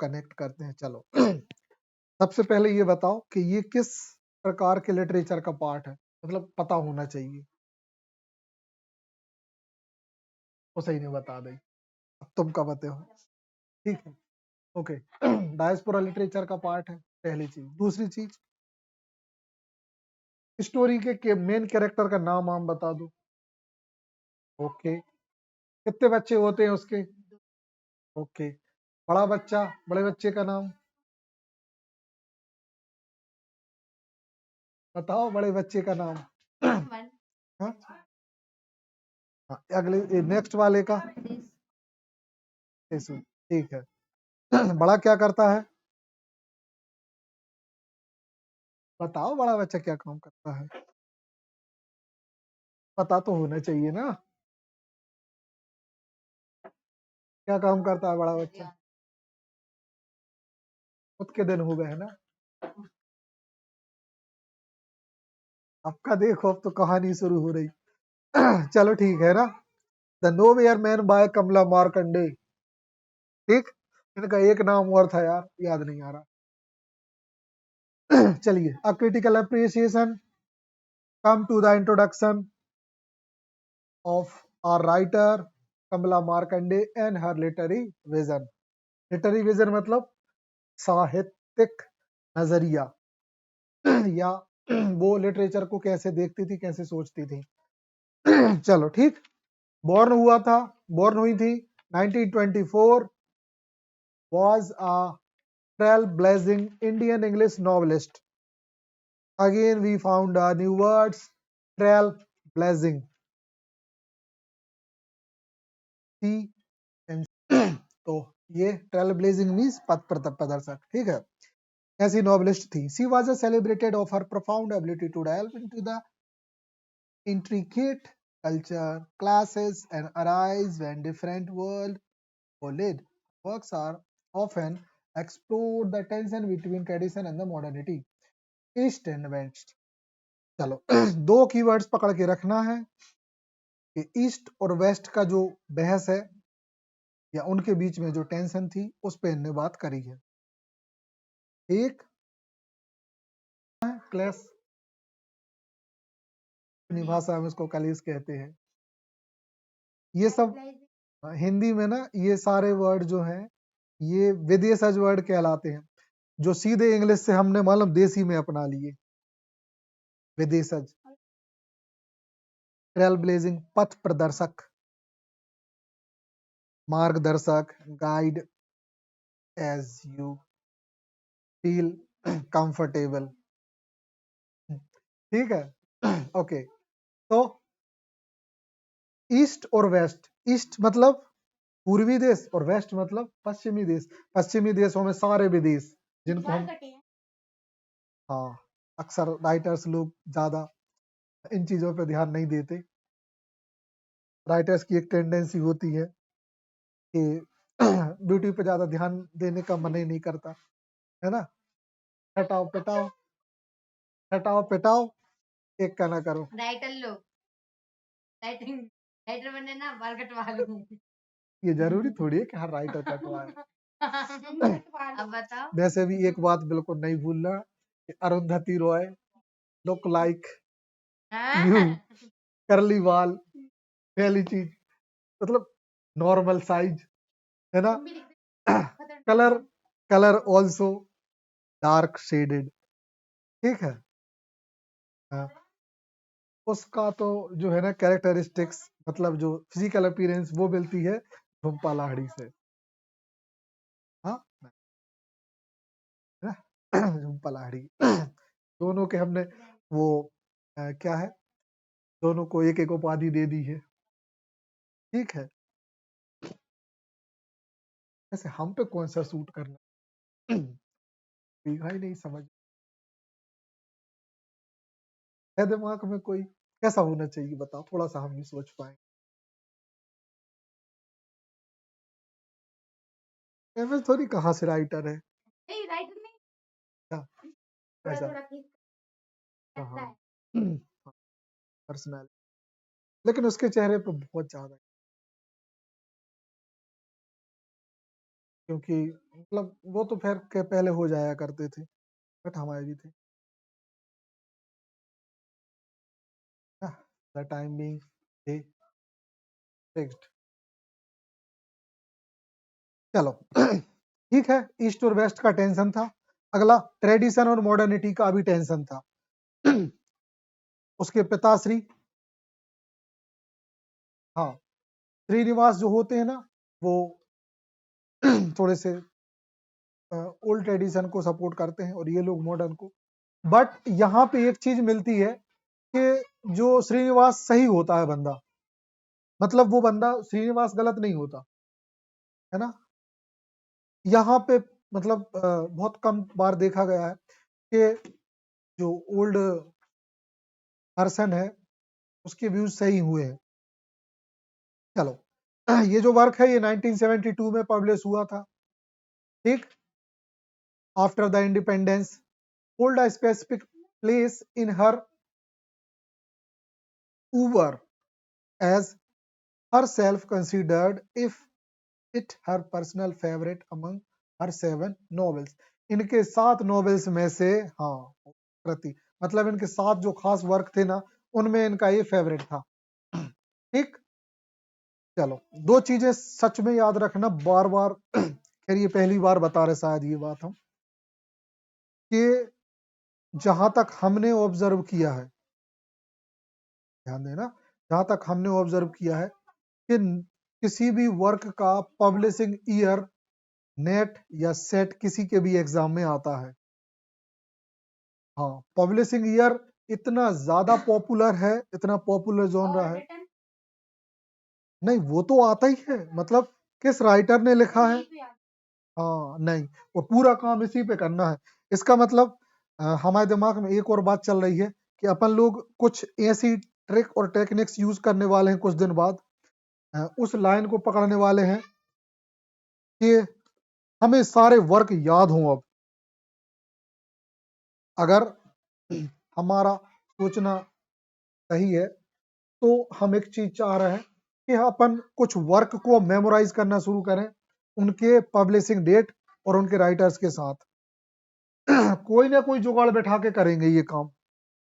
Connect करते हैं। चलो सबसे पहले ये बताओ कि ये किस प्रकार के लिटरेचर का पार्ट है, मतलब पता होना चाहिए। वो सही नहीं बता दे, अब तुम का बताओ। ठीक है, ओके। डायस्पोरा लिटरेचर का पार्ट है, पहली चीज। दूसरी चीज, स्टोरी के मेन कैरेक्टर का नाम वाम बता दो। ओके, कितने बच्चे होते हैं उसके। ओके, बड़ा बच्चा, बड़े बच्चे का नाम बताओ, बड़े बच्चे का नाम। हाँ? हाँ, अगले नेक्स्ट वाले का यीशु। ठीक है। बड़ा क्या करता है, बताओ बड़ा बच्चा क्या काम करता है, पता तो होना चाहिए ना। क्या काम करता है बड़ा बच्चा, खुद के दिन हो गए है ना। आपका देखो, अब तो कहानी शुरू हो रही। चलो ठीक है ना। The nowhere man by Kamala Markandaya. ठीक, इनका एक नाम और था यार, याद नहीं आ रहा। चलिए, a critical appreciation come to the introduction of our writer Kamala Markandaya and her literary vision. Literary vision मतलब साहित्यिक नजरिया, या वो लिटरेचर को कैसे देखती थी, कैसे सोचती थी। चलो ठीक। बॉर्न हुआ था, बॉर्न हुई थी 1924। was a trailblazing Indian English novelist. Again we found new words, trailblazing, T and तो ये trailblazing means पथ प्रदर्शक। ठीक है, ऐसी नॉवलिस्ट थी। She was a celebrated of her profound ability to delve into the intricate culture, classes and arise when different world collide. Works are often explored the tension between tradition and the modernity, east and west. चलो, दो keywords पकड़ के रखना है कि east और waste का जो बहस है या उनके बीच में जो टेंशन थी, उस पे इनने बात करी है। एक क्लैश, अपनी भाषा में उसको कलेश कहते हैं। ये सब हिंदी में ना, ये सारे वर्ड जो हैं ये विदेशज वर्ड कहलाते हैं, जो सीधे इंग्लिश से हमने मालूम देसी में अपना लिए। विदेशज, ट्रेल ब्लेजिंग पथ प्रदर्शक, मार्गदर्शक, guide as you feel comfortable. ठीक है, ओके। तो ईस्ट और वेस्ट, ईस्ट मतलब पूर्वी देश और वेस्ट मतलब पश्चिमी देश। पश्चिमी देशों में सारे विदेश जिनको हम, हाँ, अक्सर राइटर्स लोग ज्यादा इन चीजों पे ध्यान नहीं देते। राइटर्स की एक टेंडेंसी होती है कि ब्यूटी पे ज्यादा ध्यान देने का मन ही नहीं करता, है ना। हटाओ पिटाओ, हटाओ पिटाओ, एक का ना करो। राइटर लोग, राइटर बनने ना बाल कटवा लो। ये जरूरी थोड़ी है कि हर राइटर कटवाए। अब बताओ। वैसे भी एक बात बिल्कुल नहीं भूलना कि Arundhati Roy look like you, करली बाल, पहली चीज, मतलब नॉर्मल साइज, है ना। Colour, colour also dark shaded. ठीक है, हाँ। उसका तो जो है ना कैरेक्टरिस्टिक्स, मतलब जो फिजिकल अपीयरेंस वो मिलती है झुम्पा लाहिड़ी से। हाँ, है ना। झुम्पा लाहिड़ी, दोनों के हमने वो क्या है, दोनों को एक एक उपाधि दे दी है। ठीक है, ऐसे हम पे कौन सा सूट करना, पीघा ही नहीं समझ है दिमाग में कोई। कैसा होना चाहिए बताओ, थोड़ा सा हम भी सोच पाए। एमएस धोनी कहाँ से राइटर है, राइटर नहीं क्या, ऐसा, हाँ, पर्सनल, लेकिन उसके चेहरे पे बहुत ज्यादा, क्योंकि मतलब वो तो फिर पहले हो जाया करते थे, बट हमारे भी थे। The time being they fixed. चलो ठीक है, ईस्ट और वेस्ट का टेंशन था। अगला ट्रेडिशन और मॉडर्निटी का भी टेंशन था। उसके पिताश्री, हाँ, श्रीनिवास जो होते हैं ना, वो थोड़े से ओल्ड ट्रेडिशन को सपोर्ट करते हैं और ये लोग मॉडर्न को। बट यहाँ पे एक चीज मिलती है कि जो श्रीनिवास सही होता है बंदा, मतलब वो बंदा श्रीनिवास गलत नहीं होता है ना। यहाँ पे मतलब बहुत कम बार देखा गया है कि जो ओल्ड पर्सन है उसके व्यूज सही हुए हैं। चलो ये जो वर्क है ये 1972 में पब्लिश हुआ था, ठीक, after the independence, hold a specific place in her oeuvre as herself considered if it her personal favorite among her 7 novels। इनके 7 नॉवेल्स में से, हाँ, प्रति मतलब इनके 7 जो खास वर्क थे ना, उनमें इनका ये फेवरेट था, ठीक। चलो, दो चीजें सच में याद रखना बार बार खैर ये पहली बार बता रहे शायद ये बात हम, कि जहां तक हमने ऑब्जर्व किया है, ध्यान देना, जहां तक हमने ऑब्जर्व किया है कि किसी भी वर्क का पब्लिशिंग ईयर नेट या सेट किसी के भी एग्जाम में आता है। हाँ, पब्लिशिंग ईयर इतना ज्यादा पॉपुलर है, इतना पॉपुलर जॉनरा है। नहीं, वो तो आता ही है, मतलब किस राइटर ने लिखा है। हाँ नहीं, वो पूरा काम इसी पे करना है। इसका मतलब हमारे दिमाग में एक और बात चल रही है कि अपन लोग कुछ ऐसी ट्रिक और टेक्निक्स यूज करने वाले हैं कुछ दिन बाद, उस लाइन को पकड़ने वाले हैं कि हमें सारे वर्क याद हों। अब अगर हमारा सोचना सही है तो हम एक चीज चाह रहे हैं कि अपन कुछ वर्क को मेमोराइज करना शुरू करें, उनके पब्लिशिंग डेट और उनके राइटर्स के साथ। कोई ना कोई जुगाड़ बैठा के करेंगे ये काम।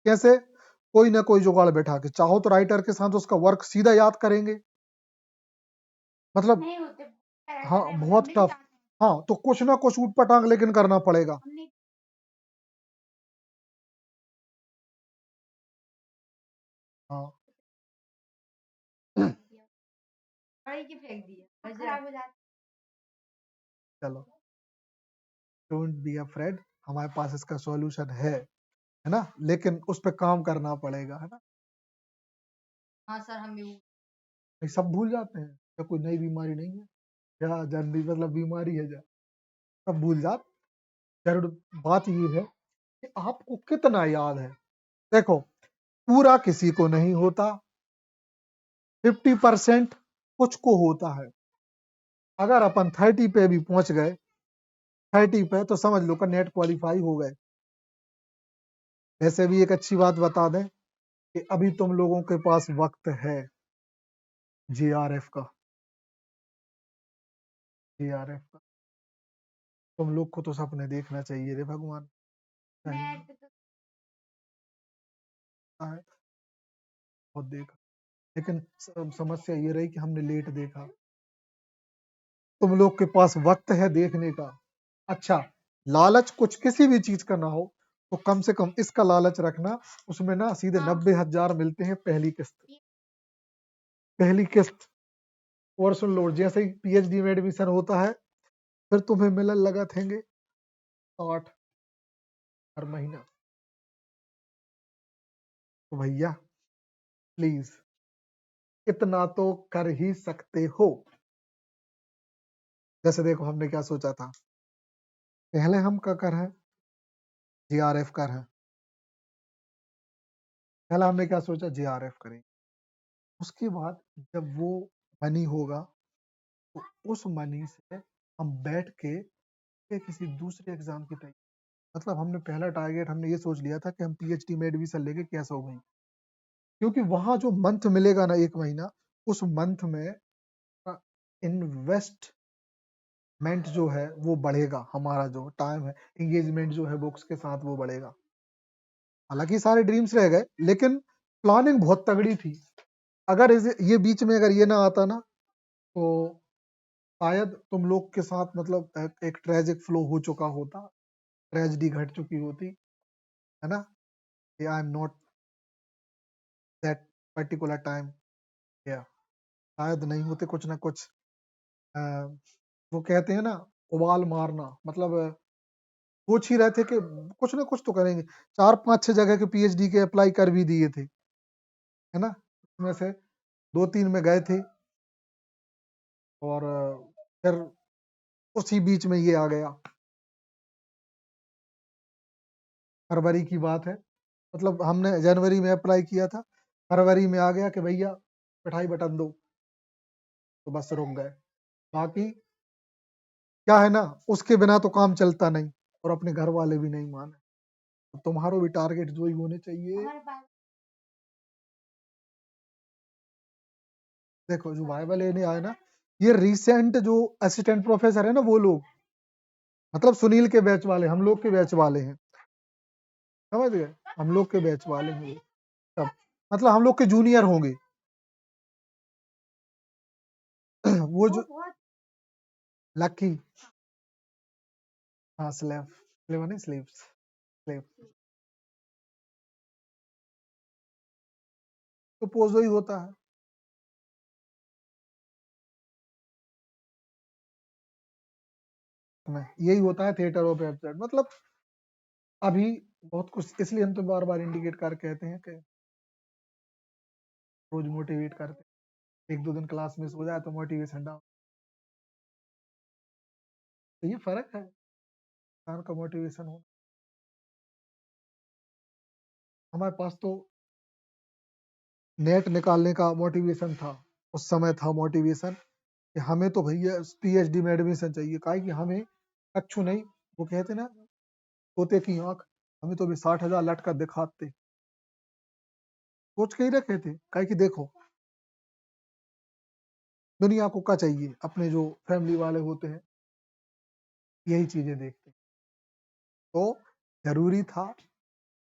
कैसे? कोई ना कोई जुगाड़ बैठा के, चाहो तो राइटर के साथ उसका वर्क सीधा याद करेंगे, मतलब हाँ बहुत टफ। हाँ तो कुछ ना कुछ ऊटपटांग लेकिन करना पड़ेगा। हाँ चलो, डोंट बी अफ्रेड, हमारे पास इसका सॉल्यूशन है ना, लेकिन उस पर काम करना पड़ेगा, है ना। हाँ सर, हम भी सब भूल जाते हैं, या कोई नई बीमारी नहीं है, या जनरली मतलब बीमारी है जा, सब भूल जाते। जरूर बात ये है कि आपको कितना याद है। देखो, पूरा किसी को नहीं होता, 50% कुछ को होता है। अगर अपन 30 पे भी पहुंच गए, 30 पे, तो समझ लो का नेट क्वालिफाई हो गए। वैसे भी एक अच्छी बात बता दें कि अभी तुम लोगों के पास वक्त है जीआरएफ का, जीआरएफ का। तुम लोग को तो सपने देखना चाहिए रे भगवान। नहीं, है, बहुत देखा, लेकिन समस्या ये रही कि हमने लेट देखा। तुम लोग के पास वक्त है देखने का। अच्छा, लालच कुछ किसी भी चीज का ना हो तो कम से कम इसका लालच रखना, उसमें ना सीधे 90,000 मिलते हैं पहली किस्त, पहली किस्त। और सुन लो, जैसे ही पीएचडी में एडमिशन होता है फिर तुम्हें मिलने लगा थेंगे 60 हर महीना। तो भैया प्लीज इतना तो कर ही सकते हो। जैसे देखो हमने क्या सोचा था, पहले हम क्या कर हैं, जीआरएफ कर हैं। पहला हमने क्या सोचा, जीआरएफ करें। उसके बाद जब वो मनी होगा तो उस मनी से हम बैठ के फिर किसी दूसरे एग्जाम की तैयारी, मतलब हमने पहला टारगेट हमने ये सोच लिया था कि हम पीएचडी में एडमिशन लेके कैसे हो गई, क्योंकि वहां जो मंथ मिलेगा ना, 1 महीना, उस मंथ में इन्वेस्ट जो है वो बढ़ेगा, हमारा जो टाइम है, एंगेजमेंट जो है बुक्स के साथ वो बढ़ेगा। हालांकि सारे ड्रीम्स रह गए, लेकिन प्लानिंग बहुत तगड़ी थी। अगर ये बीच में अगर ये ना आता ना, तो शायद तुम लोग के साथ मतलब एक ट्रेजिक फ्लो हो चुका होता, ट्रेजेडी घट चुकी होती, है ना। I am not that particular time, या शायद नहीं होते कुछ ना कुछ। अ, वो कहते हैं ना, उबाल मारना, मतलब सोच ही रहे थे कि कुछ ना कुछ तो करेंगे। 4-5-6 जगह के पीएचडी के अप्लाई कर भी दिए थे, है ना। उसमें से 2-3 में गए थे, और फिर उसी बीच में ये आ गया। फरवरी की बात है, मतलब हमने जनवरी में अप्लाई किया था, फरवरी में आ गया कि भैया मिठाई बटन दो, तो बस रुक गए। बाकी क्या है ना, उसके बिना तो काम चलता नहीं, और अपने घर वाले भी नहीं माने, तो तुम्हारो भी टारगेट जो ही होने चाहिए। देखो जो बाइबल लेने आए ना, ये रिसेंट जो असिस्टेंट प्रोफेसर है ना, वो लोग, मतलब सुनील के बैच वाले, हम लोग के बैच वाले हैं, समझ गए, हम लोग के बैच वाले हैं वो सब, मतलब हम लोग के जूनियर होंगे। वो जो लकी, हाँ स्लेव, स्लेव नहीं, स्लीव्स, स्लेव तो पोजो ही होता है। यही होता है थिएटर ऑफ एब्सर्ड, मतलब अभी बहुत कुछ, इसलिए हम तो बार बार इंडिकेट कर कहते हैं कि रोज मोटिवेट करते हैं, 1-2 दिन क्लास मिस हो जाए तो मोटिवेशन डाउन। तो ये फर्क है इंसान का मोटिवेशन हो। हमारे पास तो नेट निकालने का मोटिवेशन था, उस समय था मोटिवेशन कि हमें तो भैया पीएचडी में एडमिशन चाहिए, काहे कि हमें अच्छू नहीं, वो कहते ना तोते की आंख, हमें तो भी 60,000 लटका दिखाते, सोच के ही रखे थे, काहे कि देखो दुनिया को क्या चाहिए, अपने जो फैमिली वाले होते हैं यही चीजें देखते हैं। तो जरूरी था,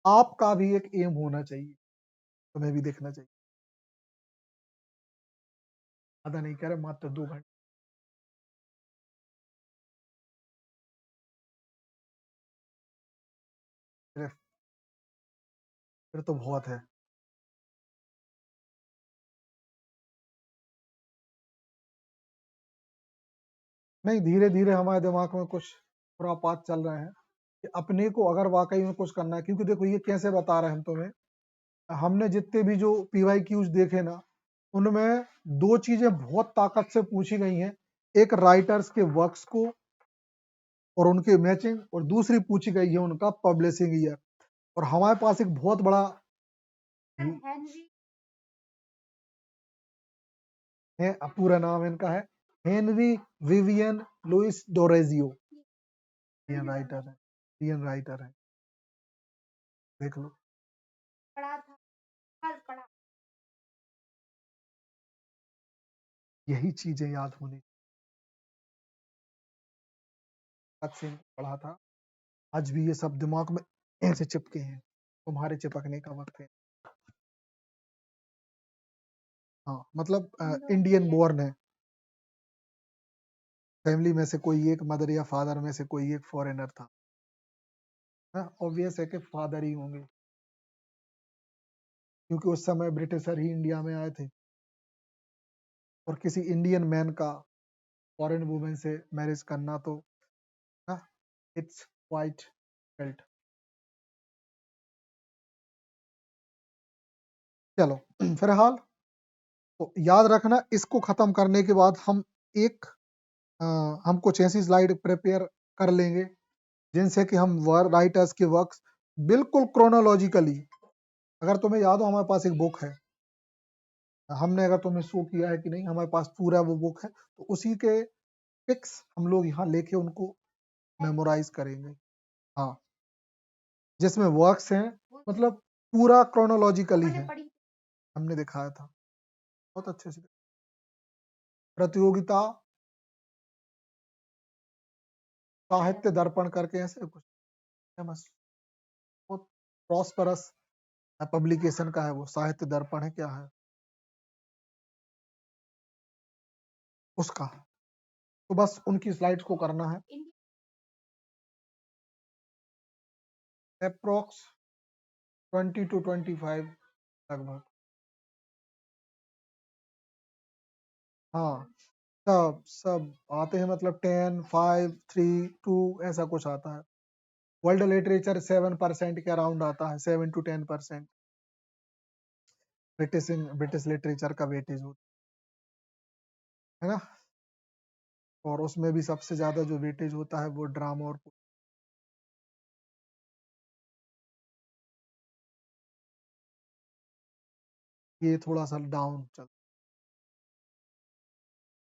आपका भी एक एम होना चाहिए, तुम्हें भी देखना चाहिए। ज्यादा नहीं कह रहे, मात्र 2 घंटे सिर्फ, फिर तो बहुत है। नहीं, धीरे धीरे हमारे दिमाग में कुछ खुरापात चल रहे हैं कि अपने को अगर वाकई में कुछ करना है, क्योंकि देखो ये कैसे बता रहे हैं हम तुम्हें, हमने जितने भी जो पीवाई क्यूज देखे ना, उनमें 2 चीजें बहुत ताकत से पूछी गई हैं, एक राइटर्स के वर्क्स को और उनके मैचिंग, और दूसरी पूछी गई है उनका पब्लिशिंग ईयर। और हमारे पास एक बहुत बड़ा है, पूरा नाम इनका है Henry Vivian Louis Derozio, Indian writer है, इंडियन राइटर है, देख लो। यही चीजें याद होनी, अच्छे से पढ़ा था, आज भी ये सब दिमाग में ऐसे चिपके हैं, तुम्हारे चिपकने का वक्त है। हाँ मतलब इंडियन बोर्न है, फैमिली में से कोई एक, मदर या फादर में से कोई एक फॉरेनर था, ऑब्वियस है कि फादर ही होंगे, क्योंकि उस समय ब्रिटिशर ही इंडिया में आए थे, और किसी इंडियन मैन का फॉरेन वुमेन से मैरिज करना तो इट्स क्वाइट फेल्ट। चलो फिलहाल तो याद रखना, इसको खत्म करने के बाद हम एक अ, हम कुछ ऐसी स्लाइड प्रिपेयर कर लेंगे जिनसे कि हम राइटर्स के वर्क्स बिल्कुल क्रोनोलॉजिकली, अगर तुम्हें याद हो हमारे पास एक बुक है, हमने अगर तुम्हें शो किया है कि नहीं, हमारे पास पूरा वो बुक है, तो उसी के पिक्स हम लोग यहाँ लेके उनको मेमोराइज करेंगे। हाँ, जिसमें वर्क्स हैं, मतलब पूरा क्रोनोलॉजिकली है, हमने दिखाया था बहुत अच्छे से। प्रतियोगिता साहित्य दर्पण करके ऐसे कुछ फेमस, बहुत प्रॉस्परस पब्लिकेशन का है वो, साहित्य दर्पण है क्या है उसका। तो बस उनकी स्लाइड्स को करना है, अप्रोक्स 20 to 25 लगभग। हाँ, सब सब आते हैं, मतलब 10, 5, 3, 2 ऐसा कुछ आता है। वर्ल्ड लिटरेचर 7% के अराउंड आता है, 7 to 10%। ब्रिटिश लिटरेचर का वेटेज होता है ना, और उसमें भी सबसे ज्यादा जो वेटेज होता है वो ड्रामा और ये थोड़ा सा डाउन चल,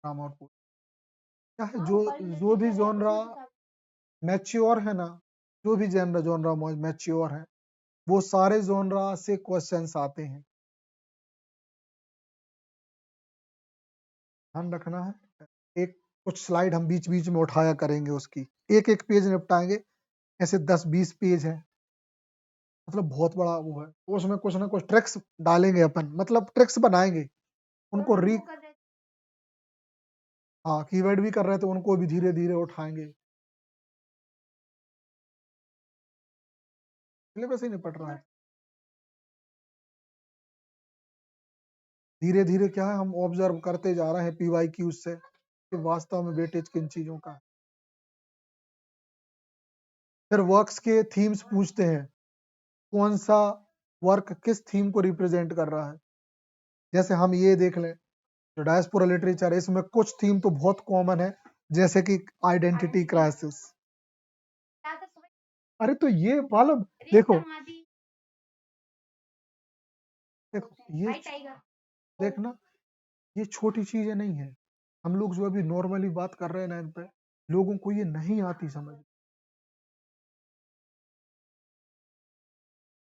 ड्रामा और क्या है, जो भी जॉनरा मैच्योर है ना, जो भी जॉनरा मैच्योर है, वो सारे जॉनरा से क्वेश्चंस आते हैं, ध्यान रखना है। एक कुछ स्लाइड हम बीच बीच में उठाया करेंगे उसकी, एक एक पेज निपटाएंगे, ऐसे 10-20 पेज है, मतलब बहुत बड़ा वो है, तो उसमें कुछ ना कुछ ट्रिक्स डालेंगे अपन, मतलब ट्रिक्स बनाएंगे उनको री, हाँ कीवर्ड भी कर रहे हैं तो उनको भी धीरे धीरे उठाएंगे, सिलेबस ही नहीं पढ़ रहा है, धीरे धीरे क्या है, हम ऑब्जर्व करते जा रहे हैं PYQ से कि वास्तव में वेटेज किन चीजों का है। फिर वर्क्स के थीम्स पूछते हैं, कौन सा वर्क किस थीम को रिप्रेजेंट कर रहा है। जैसे हम ये देख लें, जो डायस्पोरा लिटरेचर है इसमें कुछ थीम तो बहुत कॉमन है, जैसे कि आइडेंटिटी क्राइसिस। अरे तो ये मालूम, देखो देखो ये देखना, ये छोटी चीजें नहीं है, हम लोग जो अभी नॉर्मली बात कर रहे हैं ना इन पे, लोगों को ये नहीं आती समझ।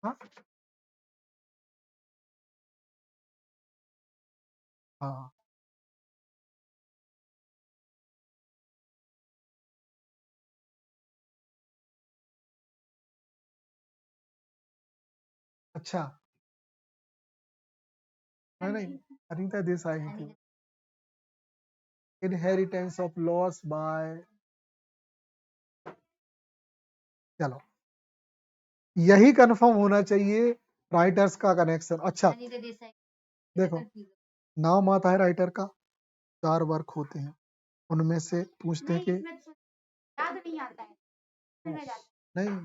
हाँ हाँ, अच्छा, नहीं नहीं, अनीता देसाई थी, इनहेरिटेंस ऑफ लॉस बाय, चलो यही कंफर्म होना चाहिए राइटर्स का कनेक्शन। अच्छा देखो, नाम आता है राइटर का, 4 वर्क होते हैं, उनमें से पूछते हैं कि नहीं,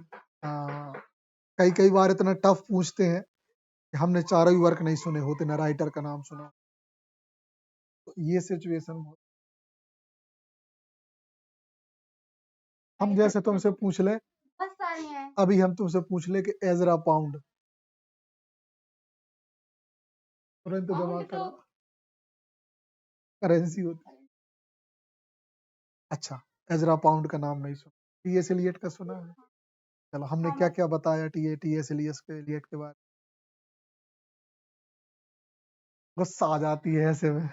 कई कई बार इतना टफ पूछते हैं कि हमने चारों ही वर्क नहीं सुने होते, ना राइटर का नाम सुना, तो ये सिचुएशन हो। हम जैसे तुमसे पूछ ले, अभी हम तुमसे पूछ ले कि एजरा पाउंड, तुरंत दिमाग करो, करेंसी होती है। अच्छा, एजरा पाउंड का नाम नहीं सुना, TS एलियट का सुना है। चलो हमने क्या क्या बताया TS एलियट के बारे में, गुस्सा आ जाती है ऐसे में।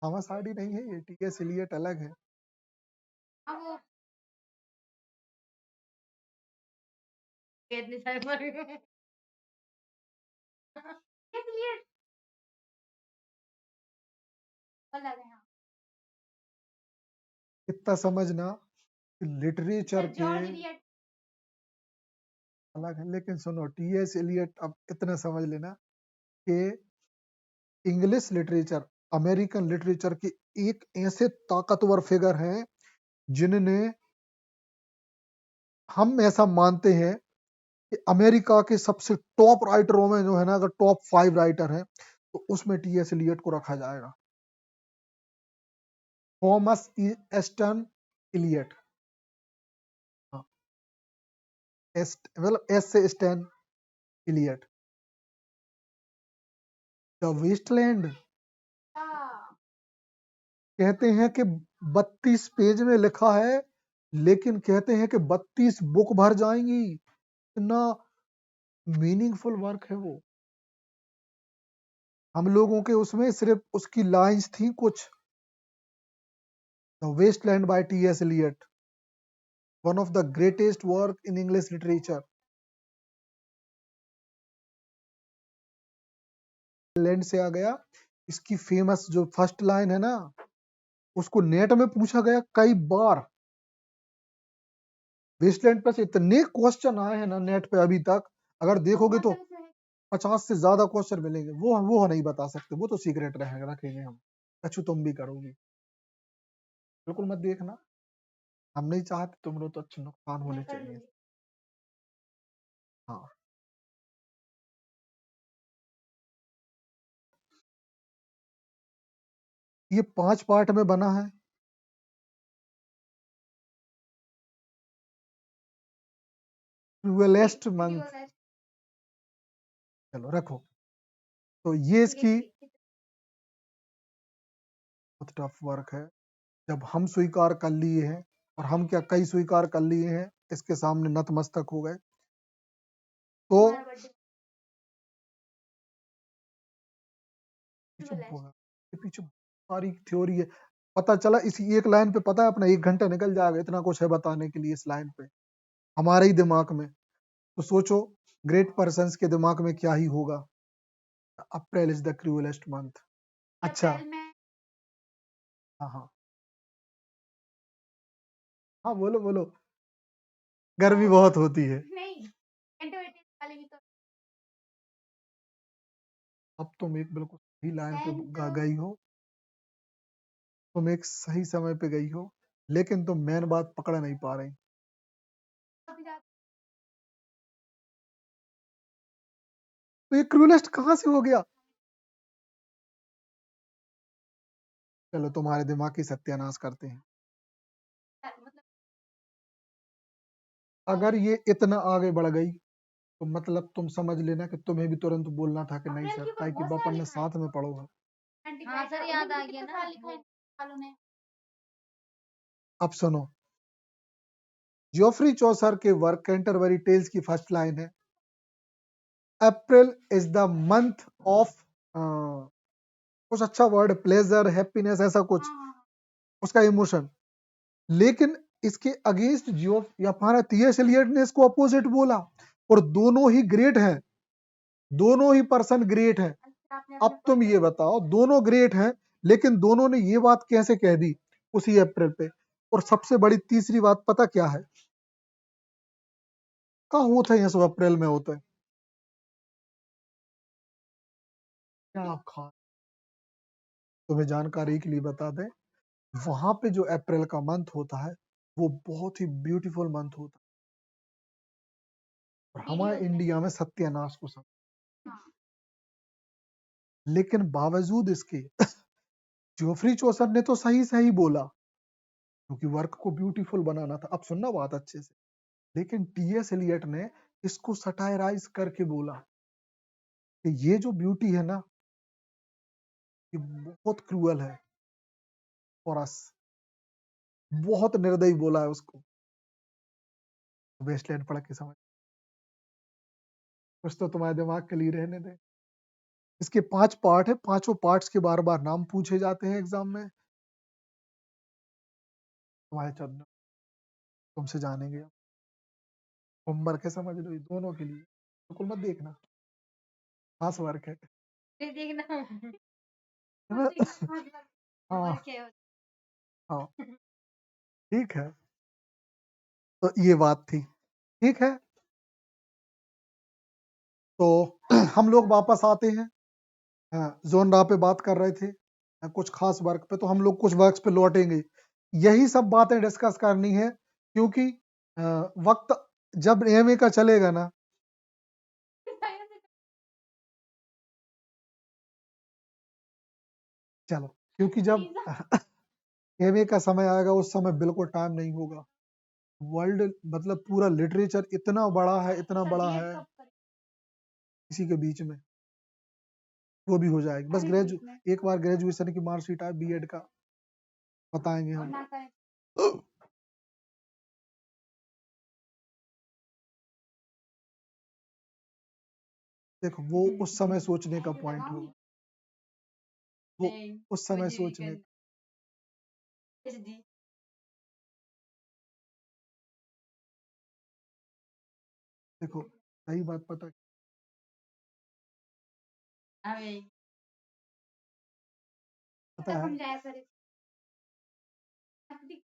थॉमस हार्डी नहीं है ये, TS एलियट अलग है। इतना समझना कि लिटरेचर के अलग है, लेकिन सुनो TS एलियट, अब इतना समझ लेना कि इंग्लिश लिटरेचर, अमेरिकन लिटरेचर के एक ऐसे ताकतवर फिगर हैं जिनने, हम ऐसा मानते हैं कि अमेरिका के सबसे टॉप राइटरों में जो है ना, अगर टॉप 5 राइटर हैं तो उसमें TS एलियट को रखा जाएगा, थॉमस एस्टन एलियट, हाँ, मतलब एस से स्टैन एलियट। द वेस्टलैंड कहते हैं कि 32 पेज में लिखा है, लेकिन कहते हैं कि 32 बुक भर जाएंगी, इतना मीनिंगफुल वर्क है वो। हम लोगों के उसमें सिर्फ उसकी लाइंस थी कुछ। The Waste Land by T S. Eliot, one of the greatest work in English literature. Land से आ गया। इसकी फेमस जो फर्स्ट लाइन है ना, उसको नेट में पूछा गया कई बार। वेस्टलैंड पे से इतने क्वेश्चन आए हैं ना नेट पे अभी तक, अगर देखोगे तो 50 से ज्यादा क्वेश्चन मिलेंगे। वो नहीं बता सकते, वो तो सीक्रेट रहेगा, रखेंगे हम। अच्छा तुम भी करोगी, बिल्कुल मत देखना। हम नहीं चाहते तुम लोग तो अच्छे नुकसान होने चाहिए। हाँ, ये 5 पार्ट में बना है। क्रूएलेस्ट मंथ, चलो रखो। तो ये इसकी बहुत टफ वर्क है। जब हम स्वीकार कर लिए हैं, और हम क्या कई स्वीकार कर लिए हैं, इसके सामने नतमस्तक हो गए, तो ये पीछे सारी थ्योरी है। पता चला इसी एक लाइन पे, पता है अपना 1 घंटा निकल जाएगा, इतना कुछ है बताने के लिए इस लाइन पे, हमारे ही दिमाग में। तो सोचो ग्रेट पर्सन्स के दिमाग में क्या ही होगा। April is the cruelest month. अच्छा, हाँ हाँ हाँ, बोलो बोलो। गर्मी बहुत होती है। अब तुम एक बिल्कुल सही लाइन पे गई हो, तुम एक सही समय पे गई हो, लेकिन तुम मेन बात पकड़ नहीं पा रही। तो ये क्रूलेस्ट कहाँ से हो गया? चलो तुम्हारे दिमाग की सत्यानाश करते हैं। अगर ये इतना आगे बढ़ गई तो मतलब तुम समझ लेना कि तुम्हें भी तुरंत बोलना था कि नहीं सर, ताकि अपन ने साथ में पढ़ोगा। हाँ सर, याद आ गया ना। अब सुनो, जोफ्री चौसर के वर्क कैंटरबरी टेल्स की फर्स्ट लाइन है, अप्रैल इज द मंथ ऑफ, कुछ अच्छा वर्ड, प्लेजर, हैप्पीनेस, ऐसा कुछ उसका इमोशन। लेकिन इसके अगेंस्ट जियो या हमारा टी.एस. एलियट ने इसको अपोजिट बोला, और दोनों ही ग्रेट हैं, दोनों ही पर्सन ग्रेट हैं। अब तुम ये बताओ, दोनों ग्रेट हैं, लेकिन दोनों ने ये बात कैसे कह दी उसी अप्रैल पे? और सबसे बड़ी तीसरी बात पता क्या है? कहाँ होता है ये सब अप्रैल में होता है? क्या खा, तुम्हें जानकारी के लिए बता दें, वहां पे जो अप्रैल का मंथ होता है वो बहुत ही ब्यूटीफुल मंथ होता है, और हमारे इंडिया में सत्यानाश को सब। लेकिन बावजूद इसके जोफ्री चौसर ने तो सही सही बोला, क्योंकि वर्क को ब्यूटीफुल बनाना था। अब सुनना बात अच्छे से। लेकिन टी.एस. एलियट ने इसको सटायराइज करके बोला कि ये जो ब्यूटी है ना, ये बहुत क्रूअल है फॉर अस। बहुत निर्दयी बोला है उसको। वेस्टलैंड पढ़ के समझ, कुछ तो तुम्हारे दिमाग के लिए रहने दे। इसके 5 पार्ट है, पांचों पार्ट्स के बार बार नाम पूछे जाते हैं एग्जाम में। तुम्हारे चंद तुमसे जानेंगे अब। होमवर्क है, समझ लो, ये दोनों के लिए, बिल्कुल मत देखना, खास वर्क है। हाँ हाँ, ठीक है। तो ये बात थी, ठीक है। तो हम लोग वापस आते हैं। जोन रा पे बात कर रहे थे, कुछ खास वर्क पे, तो हम लोग कुछ वर्क्स पे लौटेंगे। यही सब बातें डिस्कस करनी है, क्योंकि वक्त जब एमए का चलेगा ना, चलो, क्योंकि जब एमए का समय आएगा उस समय बिल्कुल टाइम नहीं होगा। वर्ल्ड मतलब पूरा लिटरेचर इतना बड़ा है, इतना बड़ा है, इसी के बीच में वो भी हो जाएगी। बस एक बार ग्रेजुएशन की मार्कशीट आए बीएड का, बताएंगे हम। देखो वो उस समय सोचने का पॉइंट होगा। वो उस समय सोचने देखो सही बात पता पता है समझाया करे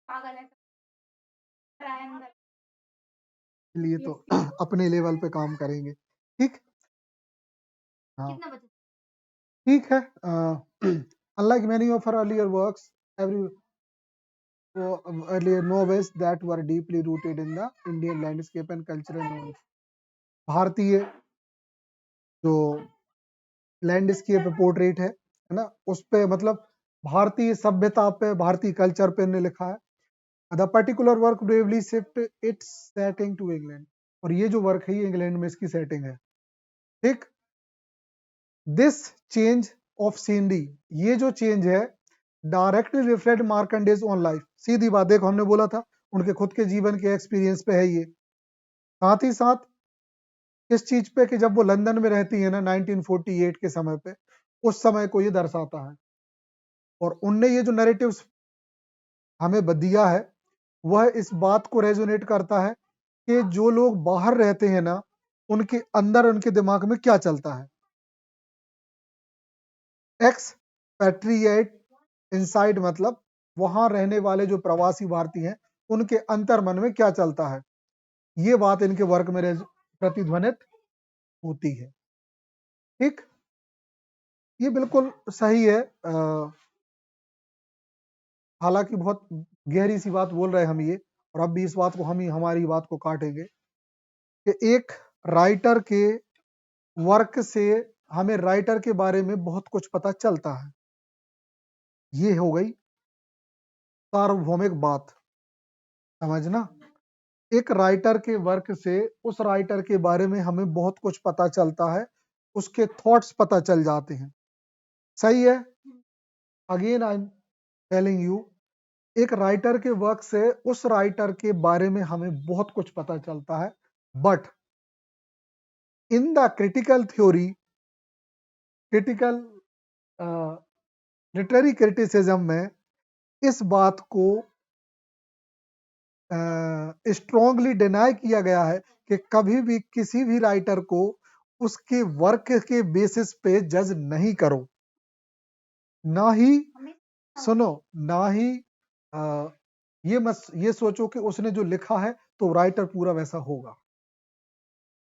पागल है लिए तो अपने लेवल पे काम करेंगे ठीक हाँ कितना बचा ठीक है unlike many of her earlier works every earlier novels that were deeply rooted in the Indian landscape and cultural norms भारतीय जो लैंडस्केप पोर्ट्रेट है ना उस पे मतलब भारतीय सभ्यता पे भारतीय कल्चर पे ने लिखा है the particular work bravely shift its setting to England और ये जो वर्क है ये इंग्लैंड में इसकी सेटिंग है ठीक दिस चेंज ऑफ सीनरी ये जो चेंज है डायरेक्टली रिफ्लेक्ट मार्कंडेज ऑन लाइफ सीधी बात देखो हमने बोला था उनके खुद के जीवन के एक्सपीरियंस पे है ये साथ ही साथ किस चीज पे कि जब वो लंदन में रहती है ना 1948 के समय पे उस समय को ये दर्शाता है और उनने ये जो नैरेटिव्स हमें दिया है वह इस बात को रेजोनेट करता है कि जो लोग बाहर रहते हैं ना उनके अंदर उनके दिमाग में क्या चलता है एक्स पैट्रिएट इनसाइड मतलब वहां रहने वाले जो प्रवासी भारतीय हैं उनके अंतर मन में क्या चलता है ये बात इनके वर्क में प्रतिध्वनित होती है ठीक ये बिल्कुल सही है हालांकि बहुत गहरी सी बात बोल रहे हैं हम ये और अब भी इस बात को हम ही हमारी बात को काटेंगे कि एक राइटर के वर्क से हमें राइटर के बारे में बहुत कुछ पता चलता है ये हो गई सार्वभौमिक बात समझना एक राइटर के वर्क से उस राइटर के बारे में हमें बहुत कुछ पता चलता है उसके थॉट्स पता चल जाते हैं सही है again I am telling you एक राइटर के वर्क से उस राइटर के बारे में हमें बहुत कुछ पता चलता है but in the critical theory critical literary criticism में इस बात को स्ट्रॉन्गली डिनाई किया गया है कि कभी भी किसी भी राइटर को उसके वर्क के बेसिस पे जज नहीं करो ना ही सुनो ना ही ये सोचो कि उसने जो लिखा है तो राइटर पूरा वैसा होगा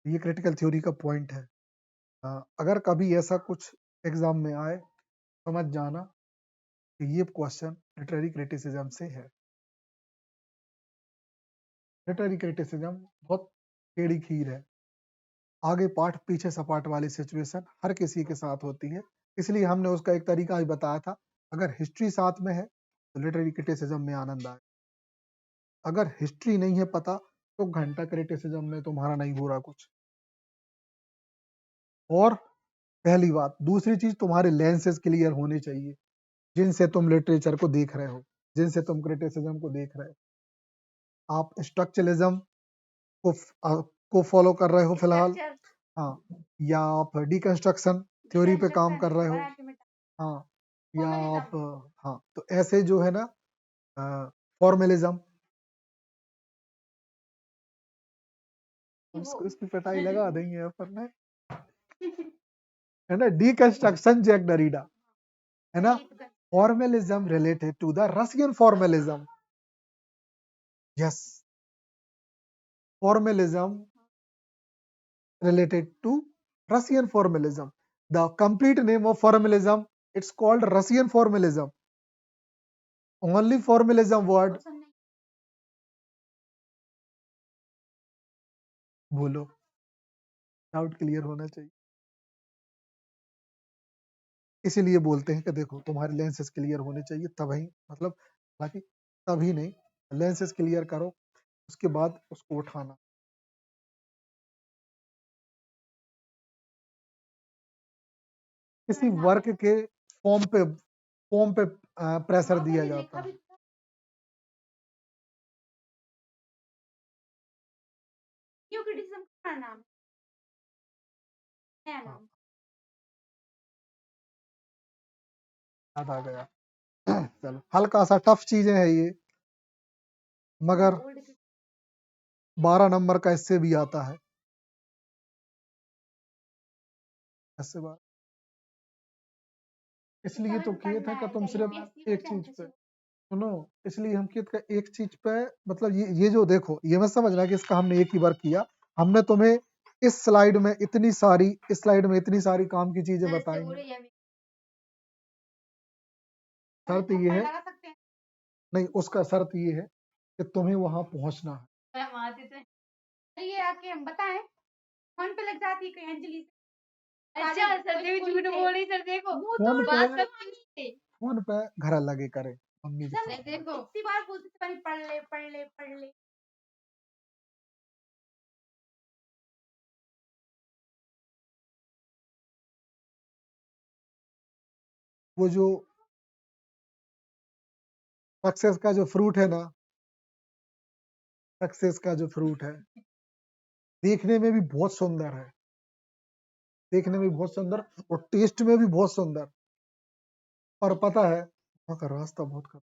ये क्रिटिकल थ्योरी का पॉइंट है अगर कभी ऐसा कुछ एग्जाम में आए समझ जाना कि ये क्वेश्चन लिटरेरी क्रिटिसिज्म से है लिटरेरी क्रिटिसिज्म बहुत टेढ़ी खीर है आगे पाठ पीछे सपाट वाली सिचुएशन हर किसी के साथ होती है इसलिए हमने उसका एक तरीका ही बताया था अगर हिस्ट्री साथ में है तो लिटरेरी क्रिटिसिज्म में आनंद आए अगर हिस्ट्री नहीं है पता तो घंटा क्रिटिसिज्म में तुम्हारा नहीं हो रहा कुछ और पहली बात दूसरी चीज तुम्हारे लेंसेज क्लियर होने चाहिए जिनसे तुम लिटरेचर को देख रहे हो जिनसे तुम क्रिटिसिज्म को देख रहे हो आप स्ट्रक्चरलिज्म को को फॉलो कर रहे हो फिलहाल हाँ या आप डिकंस्ट्रक्शन थ्योरी पे काम कर रहे हो हाँ या आप हाँ तो ऐसे जो है ना फॉर्मलिज्म इसकी पिटाई लगा देंगे अपन ने है ना डिकंस्ट्रक्शन जैक डरीडा है ना formalism related to the Russian formalism yes formalism related to Russian formalism. The complete name of formalism, it's called Russian formalism. Only formalism word बोलो डाउट क्लियर होना चाहिए इसीलिए बोलते हैं कि देखो तुम्हारे लेंसेज क्लियर होने चाहिए तभी मतलब बाकी तभी नहीं लेंसेज क्लियर करो उसके बाद उसको उठाना किसी वर्क के फॉर्म पे प्रेशर दिया जाता है क्यों क्रिटिसिज्म का नाम है नाम याद आ गया। चलो, हल्का सा टफ चीजें है ये, मगर 12 नंबर का इससे भी आता है। इससे बात इसलिए तो किए थे कि तुम सिर्फ एक चीज पे सुनो, इसलिए हम किए थे एक चीज पे, मतलब ये जो देखो, ये मत समझना कि इसका हमने एक ही बार किया। हमने तुम्हें इस स्लाइड में इतनी सारी काम की चीजें बताई हैं। शर्त ये है, नहीं उसका शर्त ये है कि तुम्हें वहां पहुंचना है। ये आके हम बताएं, फोन पे लग जाती है कहीं अंजलि से। अच्छा सर जी झूठ बोल रही सर, देखो फोन पे बात सब फोन पे घर लगे करे मम्मी के सर साथ। देखो इतनी बार बोलते थे पढ़ ले पढ़ ले पढ़ ले। वो जो सक्सेस का जो फ्रूट है ना, सक्सेस का जो फ्रूट है, देखने में भी बहुत सुंदर है, देखने में भी बहुत सुंदर और टेस्ट में भी बहुत सुंदर, और पता है वहाँ का रास्ता बहुत खराब।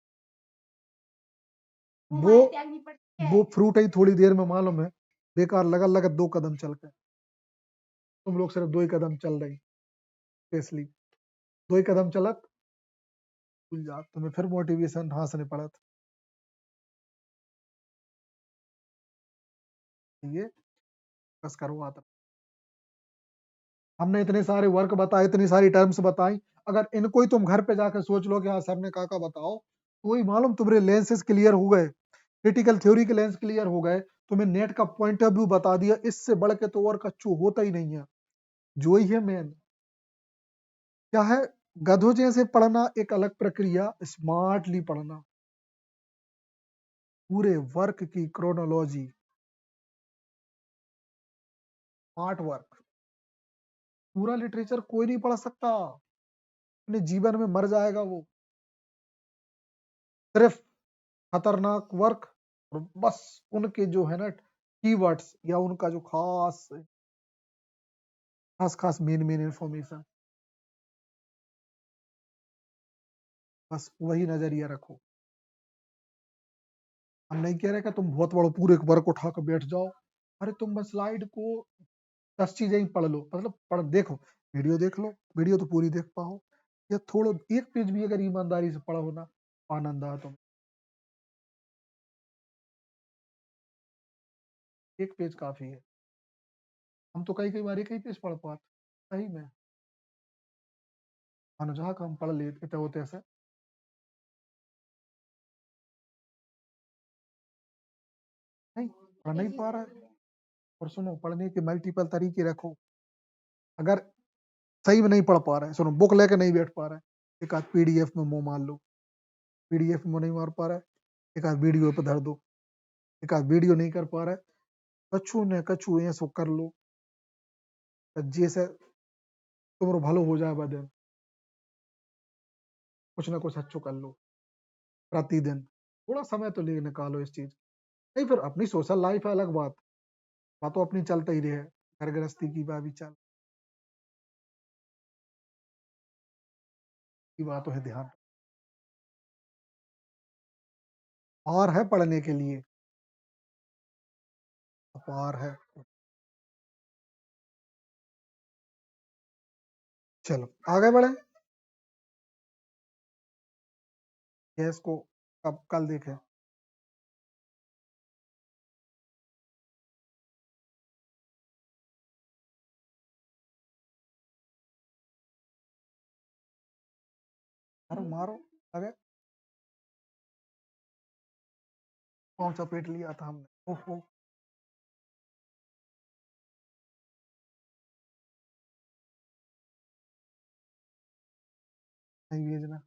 वो फ्रूट ही थोड़ी देर में मालूम है बेकार लगा लगा 2 कदम चल के। तुम लोग सिर्फ 2 ही कदम चल रही, स्पेशली 2 ही कदम चलत भूल जा, तुम्हें फिर मोटिवेशन हासने पड़त। ये बस करो आता। हमने इतने सारे वर्क बताए, इतनी सारी टर्म्स बताई, अगर इनको ही तुम घर पे जाकर सोच लो कि हाँ सर ने का बताओ, तो वही मालूम तुम्हारे लेंसेज क्लियर हो गए, क्रिटिकल थ्योरी के लेंस क्लियर हो गए, तुम्हें नेट का पॉइंट ऑफ व्यू बता दिया, इससे बढ़ के तो और कच्चू होता ही नहीं है। जो ही है मेन क्या है, गधों जैसे पढ़ना एक अलग प्रक्रिया, स्मार्टली पढ़ना, पूरे वर्क की क्रोनोलॉजी, स्मार्ट वर्क, पूरा लिटरेचर कोई नहीं पढ़ सकता, अपने जीवन में मर जाएगा वो। सिर्फ खतरनाक वर्क और बस उनके जो है ना कीवर्ड्स या उनका जो खास खास खास मेन मेन इंफॉर्मेशन, बस वही नजरिया रखो। हम नहीं कह रहे कि तुम बहुत बड़ा पूरे एक वर्क उठा कर बैठ जाओ, अरे तुम बस स्लाइड को 10 चीजें ही पढ़ लो, मतलब पढ़ देखो, वीडियो देख लो, वीडियो तो पूरी देख पाओ, या थोड़ा एक पेज भी अगर ईमानदारी से पढ़ो ना, आनंद आ तुम, एक पेज काफी है। हम तो कई कई बार एक ही पेज पढ़ पाते सही में, अनुजा का हम पढ़ लेते होते ऐसे नहीं, पढ़ नहीं पा रहा है। और सुनो, पढ़ने के मल्टीपल तरीके रखो, अगर सही में नहीं पढ़ पा रहा है, सुनो बुक लेके नहीं बैठ पा रहा है, एक आध पीडीएफ में मुंह मार लो, पीडीएफ में नहीं मार पा रहा है, एक आध वीडियो पे धर दो, एक आध वीडियो नहीं कर पा रहा है, कछु ने कछु ऐसो कर लो, जैसे तुम्हारा भलो हो जाए बदन, कुछ ना कुछ अच्छो कर लो प्रतिदिन, थोड़ा समय तो ले निकालो इस चीज। नहीं फिर अपनी सोशल लाइफ है अलग बात तो अपनी चलता ही रहे, घर गृहस्थी की बात भी चल की बात है, ध्यान और है पढ़ने के लिए, अपार है। चलो आगे बढ़े, गैस को अब कल देखें। मारो मारो, अगर कौन सा पेट लिया था हमने, ओहो नहीं भेजना।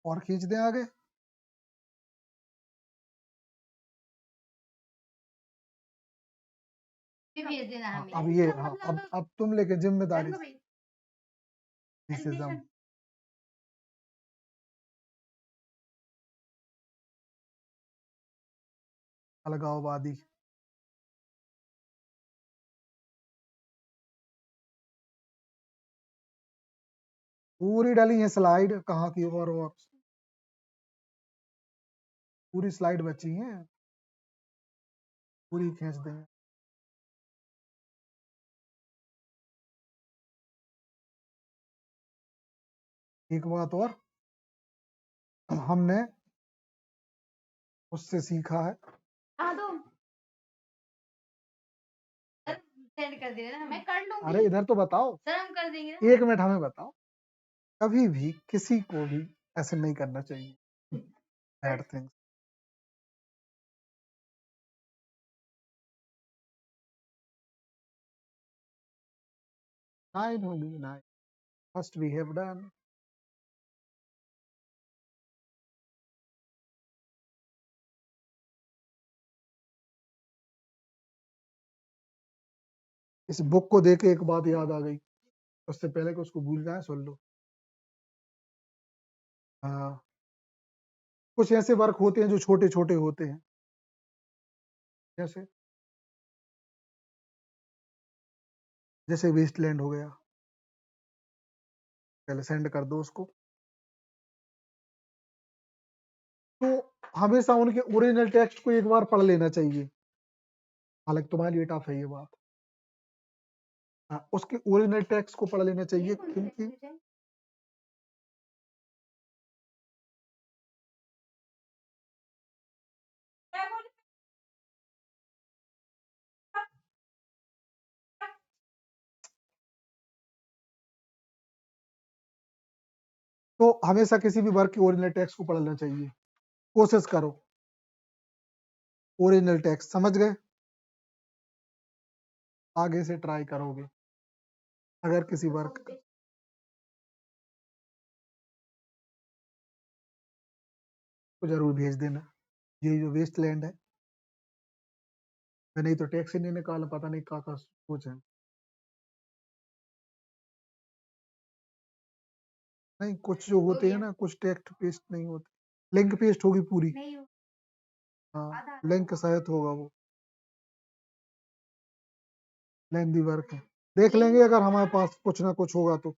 और खींच दें आगे। भेज देना हाँ, हमें। अब ये हाँ, अब तुम लेके जिम्मेदारी से अलगाववादी। पूरी डाली है स्लाइड, कहाँ की और पूरी स्लाइड बची है, पूरी खींच देंगे। एक बात और, हमने उससे सीखा है, हाँ तो सेंड कर दे ना, मैं कर लूंगी। अरे इधर तो बताओ, सर हम कर देंगे ना। 1 मिनट हमें बताओ, कभी भी किसी को भी ऐसे नहीं करना चाहिए बैड थिंग्स। 9 होगी 9, फर्स्ट वी हैव डन। इस बुक को देख के एक बात याद आ गई, उससे पहले कि उसको भूल जाए सुन लो। हाँ, कुछ ऐसे वर्क होते हैं जो छोटे छोटे होते हैं, जैसे जैसे वेस्टलैंड हो गया, पहले सेंड कर दो उसको। तो हमेशा उनके ओरिजिनल टेक्स्ट को एक बार पढ़ लेना चाहिए, हालांकि तुम्हारे लिए टफ है ये बात। हाँ, उसके ओरिजिनल टेक्स्ट को पढ़ लेना चाहिए, क्योंकि तो हमेशा किसी भी वर्क के ओरिजिनल टेक्स्ट को पढ़ना चाहिए, कोशिश करो। ओरिजिनल टेक्स्ट समझ गए, आगे से ट्राई करोगे अगर किसी वर्क को जरूर भेज देना। ये जो वेस्टलैंड है, मैंने ही तो टैक्स ही नहीं निकाला, पता नहीं का सोच है। नहीं, कुछ जो होते हैं ना, कुछ टेक्स्ट पेस्ट नहीं होते, लिंक पेस्ट होगी पूरी। नहीं हो हाँ, लिंक शायद होगा वो, लेंदी वर्क है, देख लेंगे अगर हमारे पास कुछ ना कुछ होगा तो।